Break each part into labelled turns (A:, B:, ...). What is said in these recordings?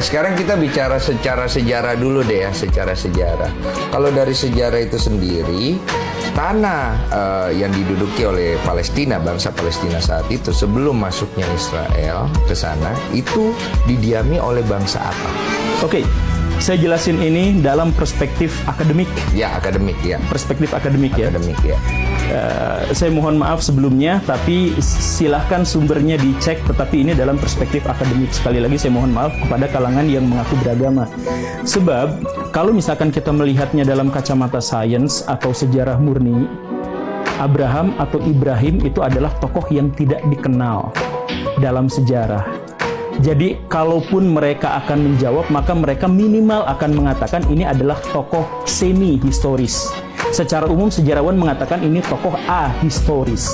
A: Sekarang kita bicara secara sejarah dulu deh ya, secara sejarah. Kalau dari sejarah itu sendiri, tanah yang diduduki oleh Palestina, bangsa Palestina saat itu sebelum masuknya Israel ke sana, itu didiami oleh bangsa apa?
B: Oke, saya jelasin ini dalam perspektif akademik.
A: Ya, akademik ya.
B: Perspektif akademik ya.
A: Akademik ya.
B: Saya mohon maaf sebelumnya, tapi silahkan sumbernya dicek, tetapi ini dalam perspektif akademik. Sekali lagi saya mohon maaf kepada kalangan yang mengaku beragama. Sebab, kalau misalkan kita melihatnya dalam kacamata sains atau sejarah murni, Abraham atau Ibrahim itu adalah tokoh yang tidak dikenal dalam sejarah. Jadi, kalaupun mereka akan menjawab, maka mereka minimal akan mengatakan ini adalah tokoh semi-historis. Secara umum sejarawan mengatakan ini tokoh ahistoris.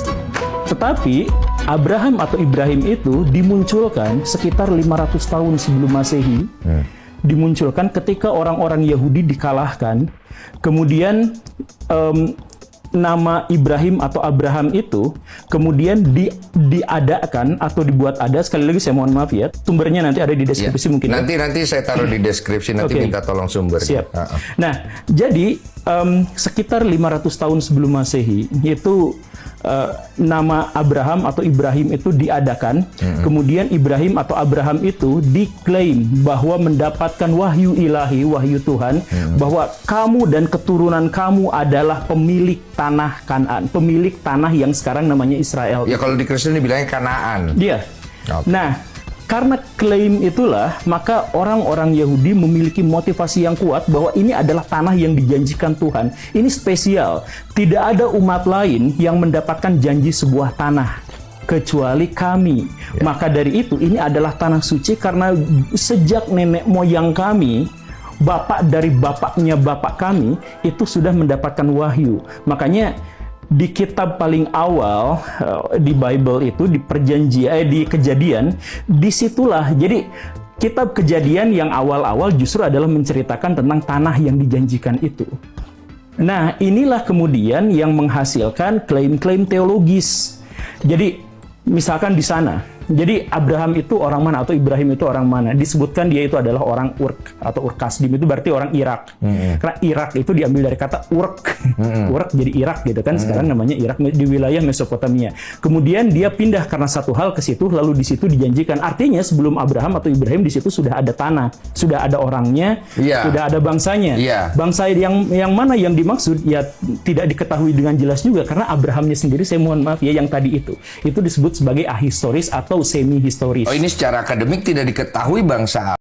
B: Tetapi Abraham atau Ibrahim itu dimunculkan sekitar 500 tahun sebelum Masehi. Dimunculkan ketika orang-orang Yahudi dikalahkan. Kemudian nama Ibrahim atau Abraham itu kemudian diadakan atau dibuat ada. Sekali lagi saya mohon maaf ya, sumbernya nanti ada di deskripsi
A: Ya.
B: mungkin.
A: Nanti saya taruh di deskripsi, nanti minta tolong sumbernya.
B: Siap. Nah, jadi sekitar 500 tahun sebelum Masehi itu nama Abraham atau Ibrahim itu diadakan. Kemudian Ibrahim atau Abraham itu diklaim bahwa mendapatkan wahyu ilahi, wahyu Tuhan, bahwa kamu dan keturunan kamu adalah pemilik tanah Kanaan, pemilik tanah yang sekarang namanya Israel.
A: Ya, kalau di Kristen dibilangnya Kanaan.
B: Iya.
A: Okay.
B: Nah, karena klaim itulah, maka orang-orang Yahudi memiliki motivasi yang kuat bahwa ini adalah tanah yang dijanjikan Tuhan. Ini spesial. Tidak ada umat lain yang mendapatkan janji sebuah tanah kecuali kami.
A: Ya.
B: Maka dari itu, ini adalah tanah suci karena sejak nenek moyang kami, bapak dari bapaknya bapak kami, itu sudah mendapatkan wahyu. Makanya di kitab paling awal di Bible itu, di perjanjian, di Kejadian, disitulah. Jadi kitab Kejadian yang awal-awal justru adalah menceritakan tentang tanah yang dijanjikan itu. Nah, inilah kemudian yang menghasilkan klaim-klaim teologis. Jadi misalkan di sana, jadi Abraham itu orang mana atau Ibrahim itu orang mana? Disebutkan dia itu adalah orang Urk atau Ur-Kasdim, itu berarti orang Irak. Karena Irak itu diambil dari kata Urk. Urk jadi Irak gitu kan. Sekarang namanya Irak di wilayah Mesopotamia. Kemudian dia pindah karena satu hal ke situ, lalu di situ dijanjikan. Artinya sebelum Abraham atau Ibrahim di situ sudah ada tanah, sudah ada orangnya, sudah ada bangsanya. Bangsa yang mana yang dimaksud ya tidak diketahui dengan jelas juga, karena Abrahamnya sendiri, saya mohon maaf ya, yang tadi itu disebut sebagai ahistoris atau semi-historis.
A: Oh, ini secara akademik tidak diketahui bangsa